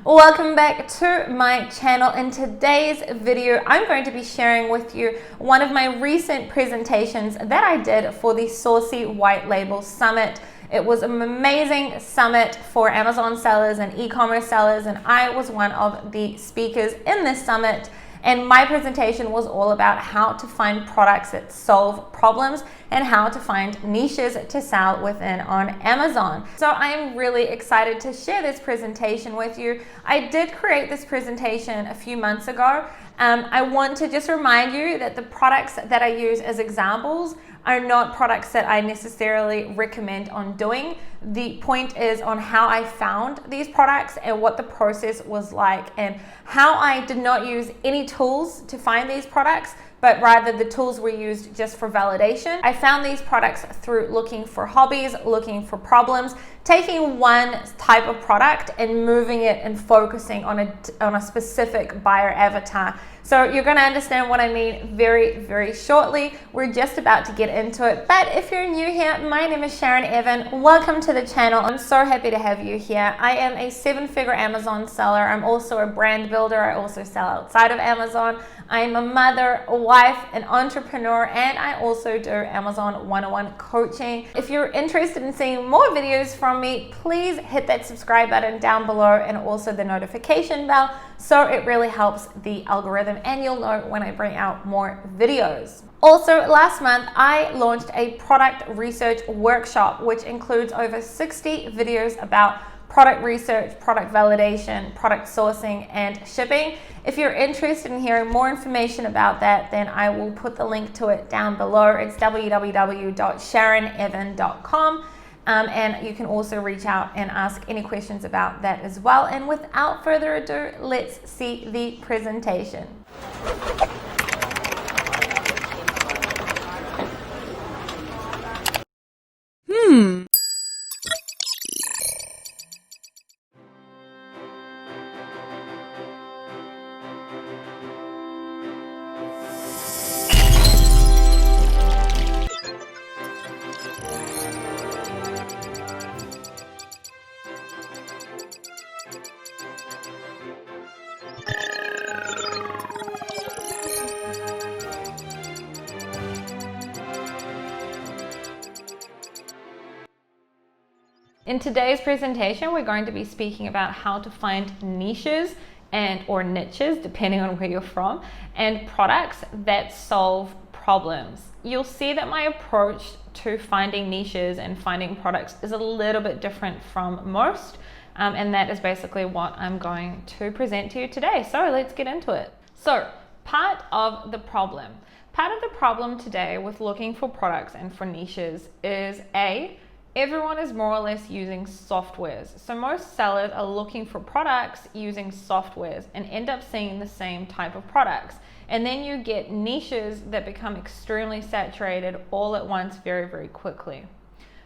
Welcome back to my channel. In today's video, I'm going to be sharing with you one of my recent presentations that I did for the Sourceii While Label Summit. It was an amazing summit for Amazon sellers and e-commerce sellers, and I was one of the speakers in this summit. And my presentation was all about how to find products that solve problems and how to find niches to sell within on Amazon. So I am really excited to share this presentation with you. I did create this presentation a few months ago. I want to just remind you that the products that I use as examples are not products that I necessarily recommend on doing. The point is on how I found these products and what the process was like, and how I did not use any tools to find these products, but rather the tools were used just for validation. I found these products through looking for hobbies, looking for problems, taking one type of product and moving it and focusing on a specific buyer avatar. So you're going to understand what I mean very, very shortly. We're just about to get into it. But if you're new here, my name is Sharon Evan. Welcome to the channel. I'm so happy to have you here. I am a 7-figure Amazon seller. I'm also a brand builder. I also sell outside of Amazon. I'm a mother, a wife, an entrepreneur, and I also do Amazon 101 coaching. If you're interested in seeing more videos from me, please hit that subscribe button down below and also the notification bell, so it really helps the algorithm and you'll know when I bring out more videos. Also, last month I launched a product research workshop, which includes over 60 videos about product research, product validation, product sourcing, and shipping. If you're interested in hearing more information about that, then I will put the link to it down below. It's www.sharonevan.com. And you can also reach out and ask any questions about that as well. And without further ado, let's see the presentation. In today's presentation, we're going to be speaking about how to find niches or niches, depending on where you're from, and products that solve problems. You'll see that my approach to finding niches and finding products is a little bit different from most, and that is basically what I'm going to present to you today. So let's get into it. So part of the problem today with looking for products and for niches is everyone is more or less using softwares. So most sellers are looking for products using softwares and end up seeing the same type of products. And then you get niches that become extremely saturated all at once very, very quickly.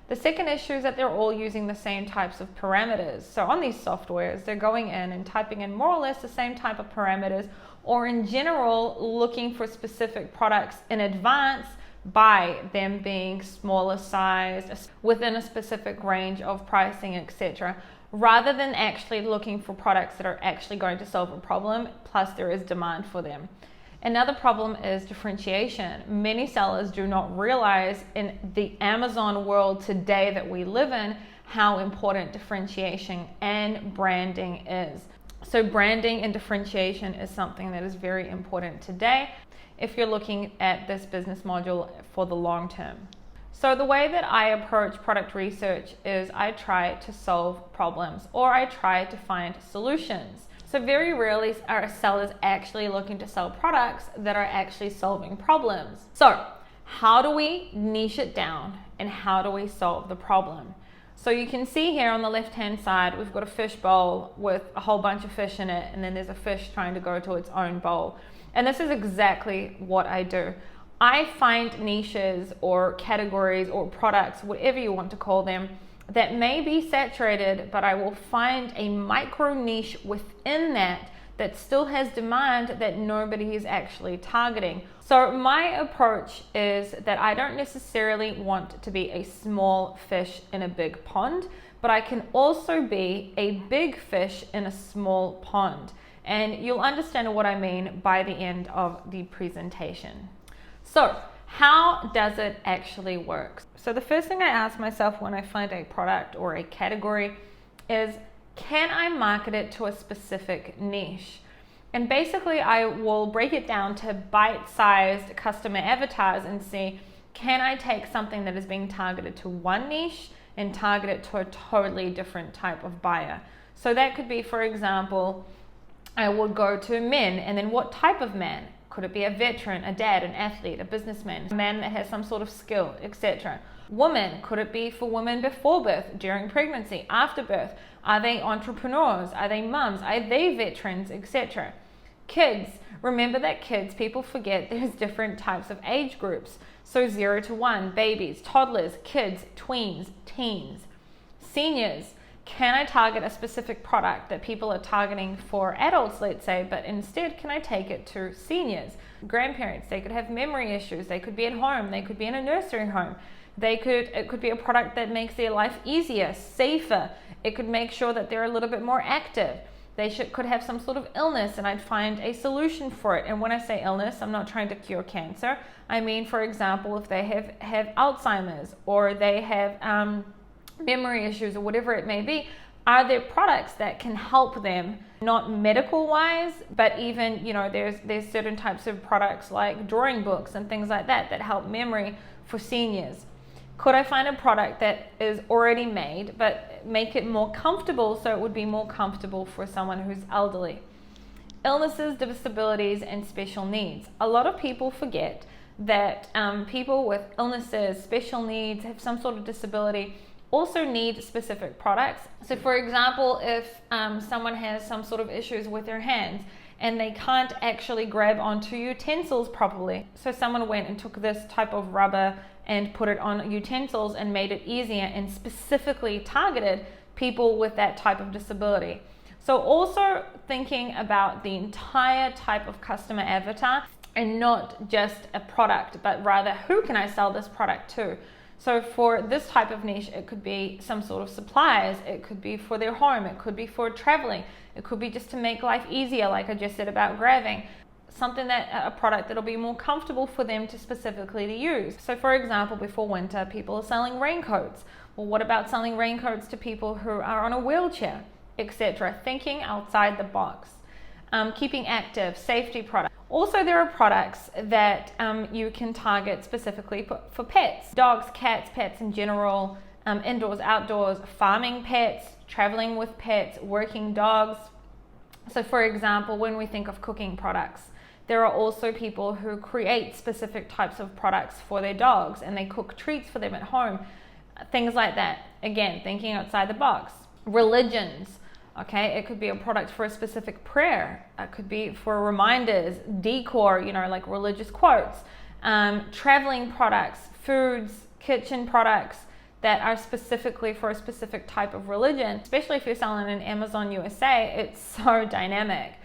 The second issue is that they're all using the same types of parameters. So on these softwares, they're going in and typing in more or less the same type of parameters, or in general, looking for specific products in advance by them being smaller size, within a specific range of pricing, etc., rather than actually looking for products that are actually going to solve a problem, plus there is demand for them. Another problem is differentiation. Many sellers do not realize in the Amazon world today that we live in how important differentiation and branding is. So branding and differentiation is something that is very important today if you're looking at this business module for the long term. So the way that I approach product research is I try to solve problems, or I try to find solutions. So very rarely are sellers actually looking to sell products that are actually solving problems. So how do we niche it down and how do we solve the problem? So you can see here on the left-hand side, we've got a fish bowl with a whole bunch of fish in it, and then there's a fish trying to go to its own bowl. And this is exactly what I do. I find niches or categories or products, whatever you want to call them, that may be saturated, but I will find a micro niche within that that still has demand that nobody is actually targeting. So my approach is that I don't necessarily want to be a small fish in a big pond, but I can also be a big fish in a small pond. And you'll understand what I mean by the end of the presentation. So, how does it actually work? So the first thing I ask myself when I find a product or a category is, can I market it to a specific niche? And basically I will break it down to bite-sized customer avatars and see, can I take something that is being targeted to one niche and target it to a totally different type of buyer? So that could be, for example, I would go to men, and then what type of man? Could it be a veteran, a dad, an athlete, a businessman, a man that has some sort of skill, etc. Women, could it be for women before birth, during pregnancy, after birth? Are they entrepreneurs? Are they mums? Are they veterans, etc.? Kids, remember that kids, people forget there's different types of age groups. So 0 to 1, babies, toddlers, kids, tweens, teens. Seniors, can I target a specific product that people are targeting for adults, let's say, but instead can I take it to seniors? Grandparents, they could have memory issues, they could be at home, they could be in a nursery home. It could be a product that makes their life easier, safer. It could make sure that they're a little bit more active. They could have some sort of illness, and I'd find a solution for it. And when I say illness, I'm not trying to cure cancer. I mean, for example, if they have Alzheimer's, or they have memory issues, or whatever it may be, are there products that can help them, not medical wise, but even, there's certain types of products like drawing books and things like that help memory for seniors. Could I find a product that is already made but make it more comfortable so it would be more comfortable for someone who's elderly? Illnesses, disabilities, and special needs. A lot of people forget that people with illnesses, special needs, have some sort of disability, also need specific products. So for example, if someone has some sort of issues with their hands and they can't actually grab onto utensils properly, so someone went and took this type of rubber and put it on utensils and made it easier and specifically targeted people with that type of disability. So also thinking about the entire type of customer avatar and not just a product, but rather who can I sell this product to? So for this type of niche, it could be some sort of supplies, it could be for their home, it could be for traveling, it could be just to make life easier, like I just said about grabbing. A product that'll be more comfortable for them to specifically to use. So for example, before winter, people are selling raincoats. Well, what about selling raincoats to people who are on a wheelchair, etc.? Thinking outside the box. Keeping active, safety products. Also, there are products that you can target specifically for pets. Dogs, cats, pets in general, indoors, outdoors, farming pets, traveling with pets, working dogs. So for example, when we think of cooking products, there are also people who create specific types of products for their dogs and they cook treats for them at home, things like that. Again, thinking outside the box. Religions, okay, it could be a product for a specific prayer, it could be for reminders, decor, like religious quotes, traveling products, foods, kitchen products that are specifically for a specific type of religion. Especially if you're selling in Amazon USA, it's so dynamic.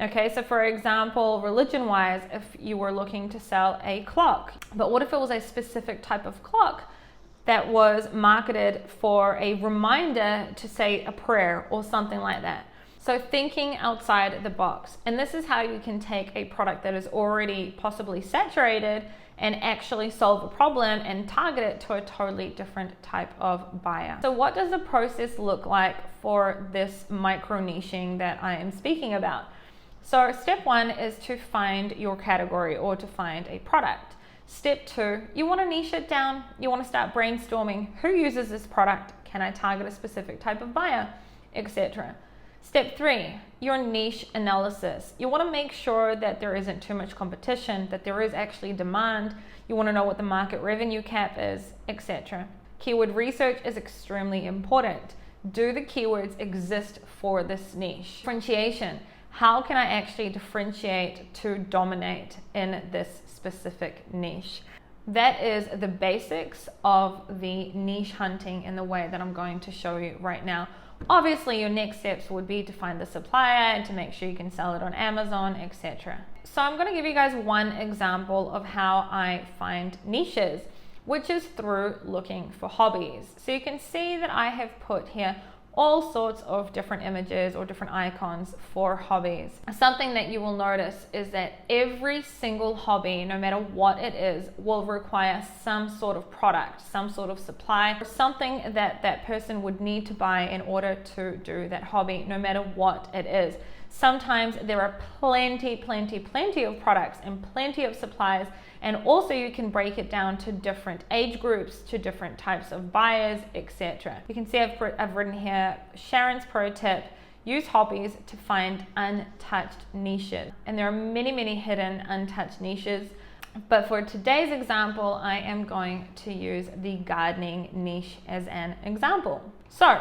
Okay, so for example, religion-wise, if you were looking to sell a clock, but what if it was a specific type of clock that was marketed for a reminder to say a prayer or something like that? So thinking outside the box. And this is how you can take a product that is already possibly saturated and actually solve a problem and target it to a totally different type of buyer. So what does the process look like for this micro niching that I am speaking about? So step 1 is to find your category or to find a product. Step 2, you want to niche it down. You want to start brainstorming who uses this product, can I target a specific type of buyer, etc. Step 3, your niche analysis. You want to make sure that there isn't too much competition, that there is actually demand. You want to know what the market revenue cap is, etc. Keyword research is extremely important. Do the keywords exist for this niche? Differentiation. How can I actually differentiate to dominate in this specific niche? That is the basics of the niche hunting in the way that I'm going to show you right now. Obviously, your next steps would be to find the supplier and to make sure you can sell it on Amazon, etc. So I'm going to give you guys one example of how I find niches. which is through looking for hobbies. So you can see that I have put here all sorts of different images or different icons for hobbies. Something that you will notice is that every single hobby, no matter what it is, will require some sort of product, some sort of supply, or something that that person would need to buy in order to do that hobby, no matter what it is. Sometimes there are plenty of products and plenty of supplies, and also you can break it down to different age groups, to different types of buyers, etc. You can see I've written here Sharon's pro tip: use hobbies to find untouched niches. And there are many hidden untouched niches, but for today's example I am going to use the gardening niche as an example. So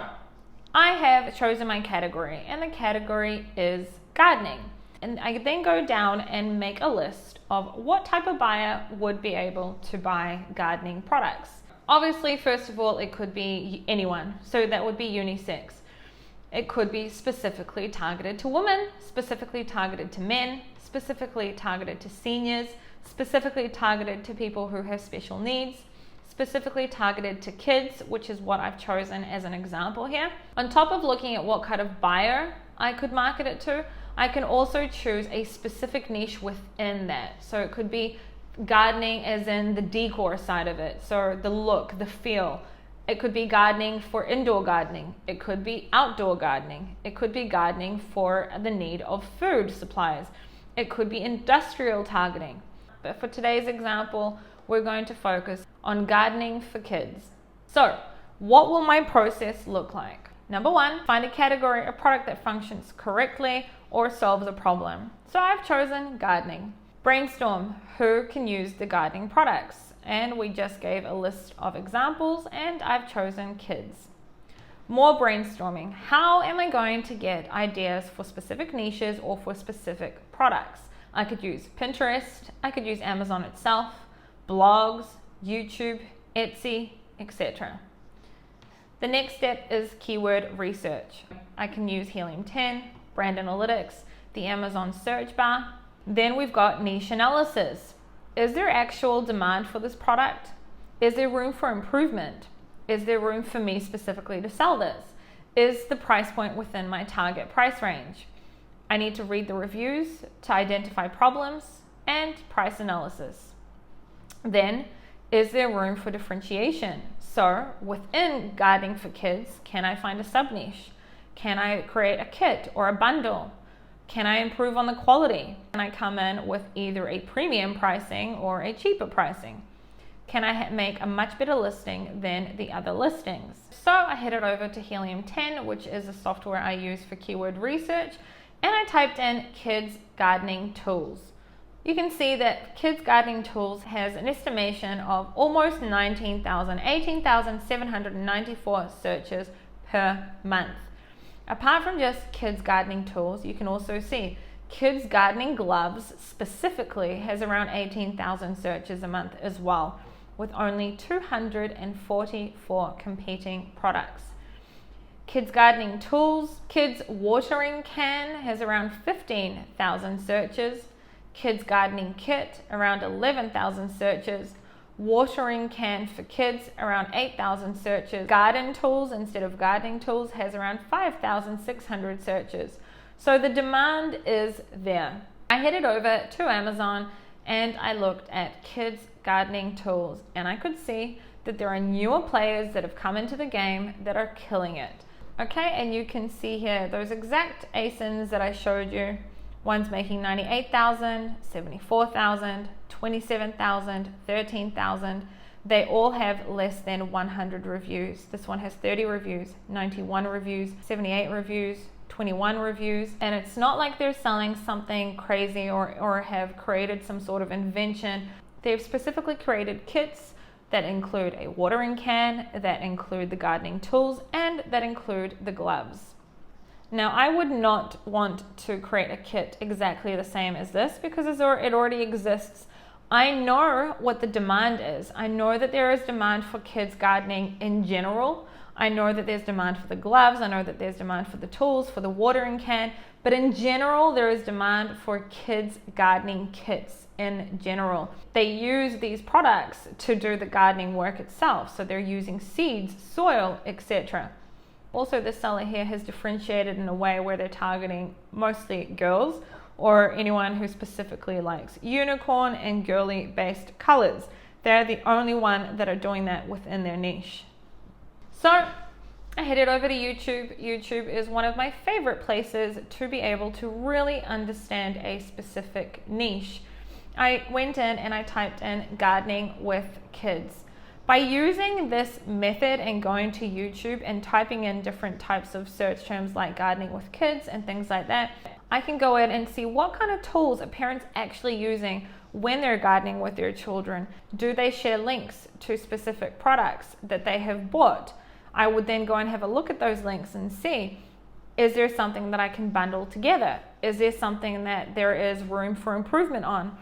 I have chosen my category, and the category is gardening. And I then go down and make a list of what type of buyer would be able to buy gardening products. Obviously, first of all, it could be anyone, so that would be unisex. It could be specifically targeted to women, specifically targeted to men, specifically targeted to seniors, specifically targeted to people who have special needs, specifically targeted to kids, which is what I've chosen as an example here. On top of looking at what kind of buyer I could market it to, I can also choose a specific niche within that. So it could be gardening as in the decor side of it, so the look, the feel. It could be gardening for indoor gardening. It could be outdoor gardening. It could be gardening for the need of food supplies. It could be industrial targeting. But for today's example, we're going to focus on gardening for kids. So what will my process look like? Number one, find a category, a product that functions correctly or solves a problem. So I've chosen gardening. Brainstorm who can use the gardening products. And we just gave a list of examples, and I've chosen kids. More brainstorming. How am I going to get ideas for specific niches or for specific products? I could use Pinterest, I could use Amazon itself, blogs, YouTube, Etsy, etc. The next step is keyword research. I can use Helium-10, brand analytics, the Amazon search bar. Then we've got niche analysis. Is there actual demand for this product? Is there room for improvement? Is there room for me specifically to sell this? Is the price point within my target price range? I need to read the reviews to identify problems and price analysis. Then, is there room for differentiation? So within gardening for kids, can I find a sub niche? Can I create a kit or a bundle? Can I improve on the quality? Can I come in with either a premium pricing or a cheaper pricing? Can I make a much better listing than the other listings? So I headed over to Helium-10, which is a software I use for keyword research, and I typed in kids gardening tools. You can see that Kids Gardening Tools has an estimation of almost 18,794 searches per month. Apart from just Kids Gardening Tools, you can also see Kids Gardening Gloves specifically has around 18,000 searches a month as well, with only 244 competing products. Kids Gardening Tools, Kids Watering Can has around 15,000 searches. Kids Gardening Kit, around 11,000 searches. Watering Can for Kids, around 8,000 searches. Garden Tools instead of Gardening Tools has around 5,600 searches. So the demand is there. I headed over to Amazon and I looked at Kids Gardening Tools, and I could see that there are newer players that have come into the game that are killing it. Okay, and you can see here those exact ASINs that I showed you. One's making 98,000, 74,000, 27,000, 13,000. They all have less than 100 reviews. This one has 30 reviews, 91 reviews, 78 reviews, 21 reviews. And it's not like they're selling something crazy or have created some sort of invention. They've specifically created kits that include a watering can, that include the gardening tools, and that include the gloves. Now, I would not want to create a kit exactly the same as this because it already exists. I know what the demand is. I know that there is demand for kids gardening in general. I know that there's demand for the gloves. I know that there's demand for the tools, for the watering can, But in general, there is demand for kids gardening kits in general. They use these products to do the gardening work itself. So they're using seeds, soil, etc. Also, the seller here has differentiated in a way where they're targeting mostly girls or anyone who specifically likes unicorn and girly based colors. They're the only one that are doing that within their niche. So I headed over to YouTube. YouTube is one of my favorite places to be able to really understand a specific niche. I went in and I typed in gardening with kids. By using this method and going to YouTube and typing in different types of search terms like gardening with kids and things like that, I can go in and see what kind of tools are parents actually using when they're gardening with their children. Do they share links to specific products that they have bought? I would then go and have a look at those links and see, is there something that I can bundle together? Is there something that there is room for improvement on?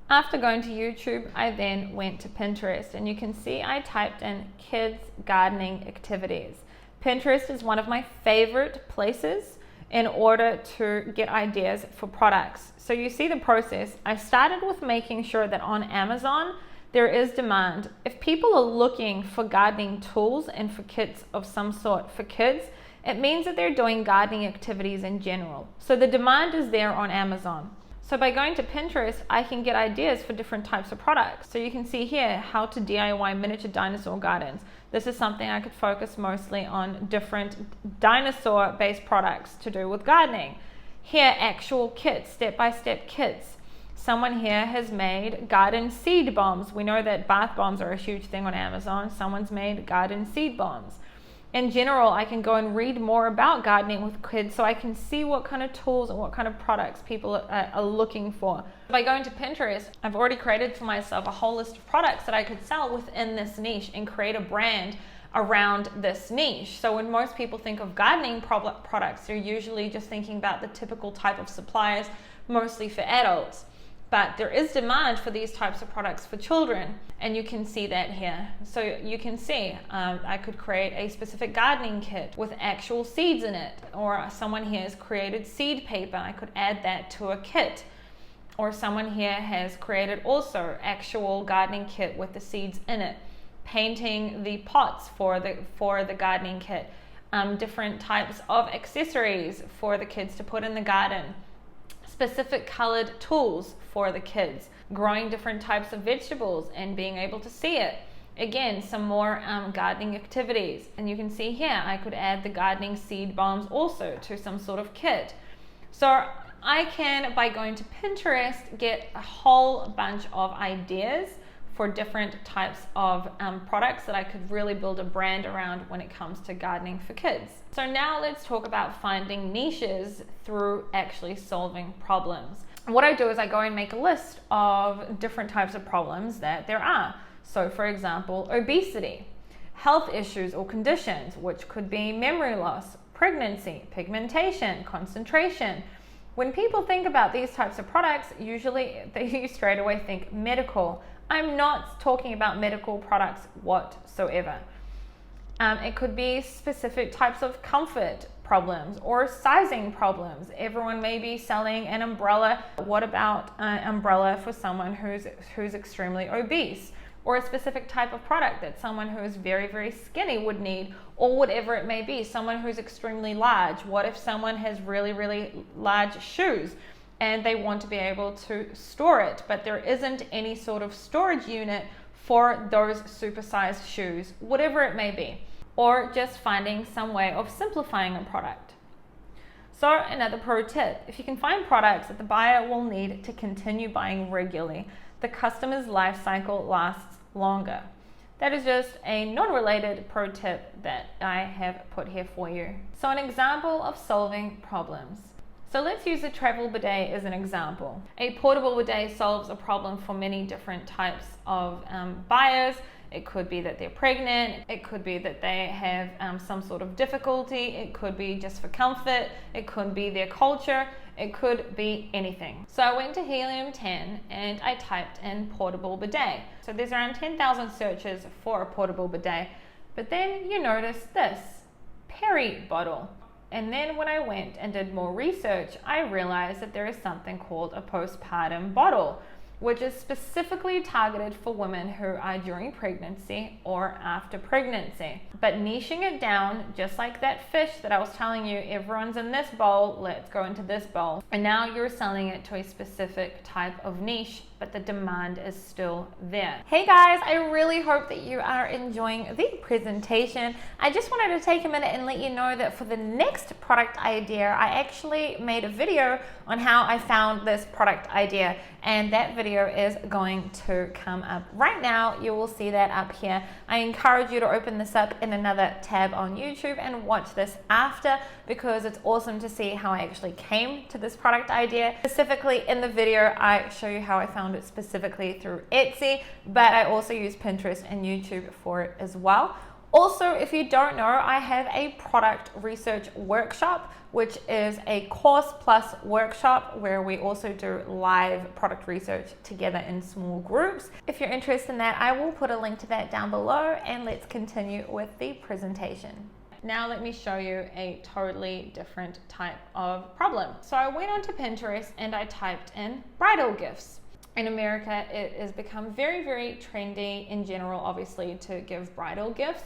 After going to YouTube, I then went to Pinterest, and you can see I typed in kids gardening activities. Pinterest is one of my favorite places in order to get ideas for products. So you see the process. I started with making sure that on Amazon, there is demand. If people are looking for gardening tools and for kits of some sort for kids, it means that they're doing gardening activities in general. So the demand is there on Amazon. So by going to Pinterest, I can get ideas for different types of products. So you can see here how to DIY miniature dinosaur gardens. This is something I could focus mostly on different dinosaur-based products to do with gardening. Here, actual kits, step-by-step kits. Someone here has made garden seed bombs. We know that bath bombs are a huge thing on Amazon. Someone's made garden seed bombs. In general, I can go and read more about gardening with kids so I can see what kind of tools and what kind of products people are looking for. By going to Pinterest, I've already created for myself a whole list of products that I could sell within this niche and create a brand around this niche. So when most people think of gardening products, they're usually just thinking about the typical type of supplies, mostly for adults. But there is demand for these types of products for children, and you can see that here. So you can see I could create a specific gardening kit with actual seeds in it, or someone here has created seed paper. I could add that to a kit. Or someone here has created also actual gardening kit with the seeds in it, painting the pots for the gardening kit, different types of accessories for the kids to put in the garden, specific colored tools for the kids, growing different types of vegetables and being able to see it. Again, some more gardening activities. And you can see here, I could add the gardening seed bombs also to some sort of kit. So I can, by going to Pinterest, get a whole bunch of ideas for different types of products that I could really build a brand around when it comes to gardening for kids. So now let's talk about finding niches through actually solving problems. What I do is I go and make a list of different types of problems that there are. So for example, obesity, health issues or conditions, which could be memory loss, pregnancy, pigmentation, concentration. When people think about these types of products, usually they straight away think medical. I'm not talking about medical products whatsoever. It could be specific types of comfort problems or sizing problems. Everyone may be selling an umbrella. What about an umbrella for someone who's extremely obese? Or a specific type of product that someone who is very, very skinny would need, or whatever it may be. Someone who's extremely large. What if someone has really, really large shoes and they want to be able to store it, but there isn't any sort of storage unit for those supersized shoes, whatever it may be. Or just finding some way of simplifying a product. So another pro tip, if you can find products that the buyer will need to continue buying regularly, the customer's life cycle lasts longer. That is just a non-related pro tip that I have put here for you. So an example of solving problems. So let's use the travel bidet as an example. A portable bidet solves a problem for many different types of buyers. It could be that they're pregnant, it could be that they have some sort of difficulty, it could be just for comfort, it could be their culture, it could be anything. So I went to Helium 10 and I typed in portable bidet. So there's around 10,000 searches for a portable bidet, but then you notice this, Perry bottle. And then when I went and did more research, I realized that there is something called a postpartum bottle, which is specifically targeted for women who are during pregnancy or after pregnancy. But niching it down, just like that fish that I was telling you, everyone's in this bowl, let's go into this bowl. And now you're selling it to a specific type of niche, but the demand is still there. Hey guys, I really hope that you are enjoying the presentation. I just wanted to take a minute and let you know that for the next product idea, I actually made a video on how I found this product idea, and that video is going to come up right now. You will see that up here. I encourage you to open this up in another tab on YouTube and watch this after, because it's awesome to see how I actually came to this product idea. Specifically in the video, I show you how I found it specifically through Etsy, but I also use Pinterest and YouTube for it as well. Also, if you don't know, I have a product research workshop, which is a course plus workshop where we also do live product research together in small groups. If you're interested in that, I will put a link to that down below, and let's continue with the presentation. Now let me show you a totally different type of problem. So I went onto Pinterest and I typed in bridal gifts. In America, it has become very, very trendy in general, obviously, to give bridal gifts.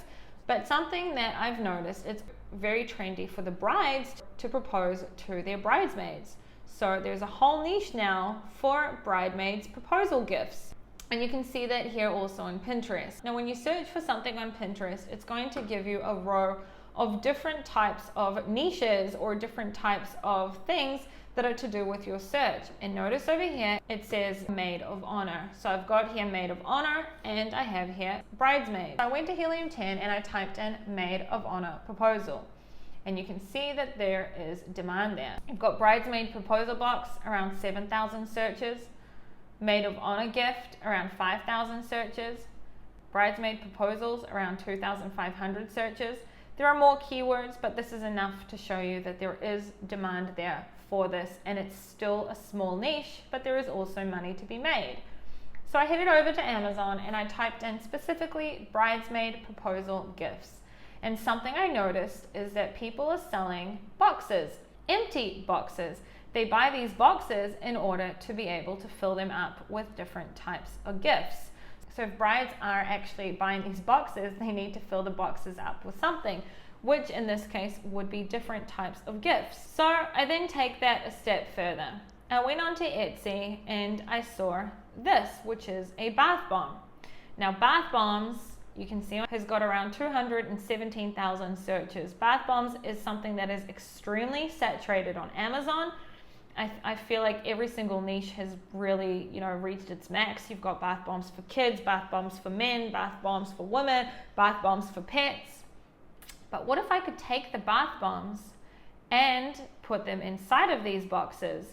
But something that I've noticed, it's very trendy for the brides to propose to their bridesmaids. So there's a whole niche now for bridesmaids proposal gifts. And you can see that here also on Pinterest. Now, when you search for something on Pinterest, it's going to give you a row of different types of niches or different types of things that are to do with your search. And notice over here, it says maid of honor. So I've got here maid of honor, and I have here bridesmaid. I went to Helium 10 and I typed in maid of honor proposal. And you can see that there is demand there. I've got bridesmaid proposal box, around 7,000 searches. Maid of honor gift, around 5,000 searches. Bridesmaid proposals, around 2,500 searches. There are more keywords, but this is enough to show you that there is demand there for this, and it's still a small niche, but there is also money to be made. So I headed over to Amazon and I typed in specifically bridesmaid proposal gifts. And something I noticed is that people are selling boxes, empty boxes. They buy these boxes in order to be able to fill them up with different types of gifts. So if brides are actually buying these boxes, they need to fill the boxes up with something, which in this case would be different types of gifts. So I then take that a step further. I went onto Etsy and I saw this, which is a bath bomb. Now bath bombs, you can see, has got around 217,000 searches. Bath bombs is something that is extremely saturated on Amazon. I feel like every single niche has really, reached its max. You've got bath bombs for kids, bath bombs for men, bath bombs for women, bath bombs for pets. But what if I could take the bath bombs and put them inside of these boxes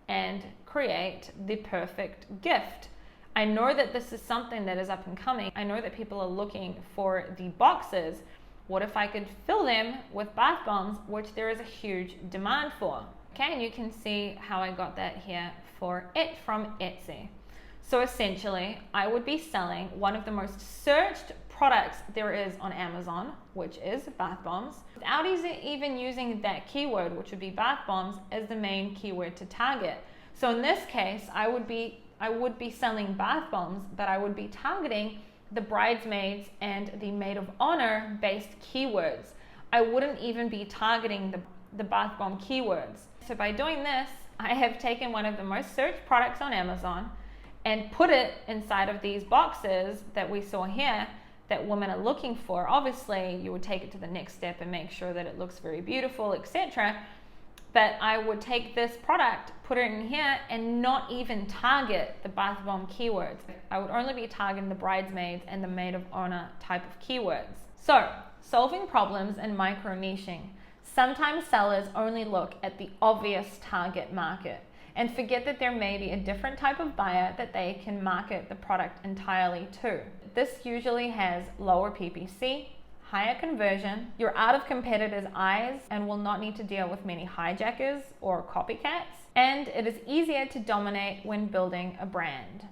and create the perfect gift? I know that this is something that is up and coming. I know that people are looking for the boxes. What if I could fill them with bath bombs, which there is a huge demand for? Okay, and you can see how I got that here from Etsy. So essentially, I would be selling one of the most searched products there is on Amazon, which is bath bombs, without even using that keyword, which would be bath bombs, as the main keyword to target. So in this case, I would be selling bath bombs, but I would be targeting the bridesmaids and the maid of honor based keywords. I wouldn't even be targeting the bath bomb keywords. So by doing this, I have taken one of the most searched products on Amazon and put it inside of these boxes that we saw here that women are looking for. Obviously, you would take it to the next step and make sure that it looks very beautiful, etc. But I would take this product, put it in here, and not even target the bath bomb keywords. I would only be targeting the bridesmaids and the maid of honor type of keywords. So, solving problems and micro niching. Sometimes sellers only look at the obvious target market and forget that there may be a different type of buyer that they can market the product entirely to. This usually has lower PPC, higher conversion, you're out of competitors' eyes and will not need to deal with many hijackers or copycats, and it is easier to dominate when building a brand.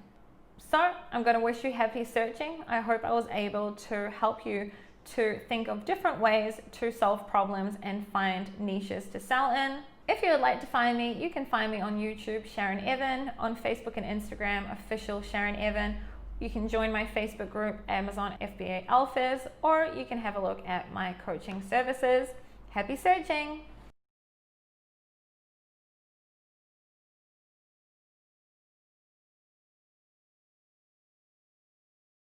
So I'm going to wish you happy searching. I hope I was able to help you to think of different ways to solve problems and find niches to sell in. If you would like to find me, you can find me on YouTube, Sharon Evan, on Facebook and Instagram, official Sharon Evan. You can join my Facebook group, Amazon FBA Alphas, or you can have a look at my coaching services. Happy searching!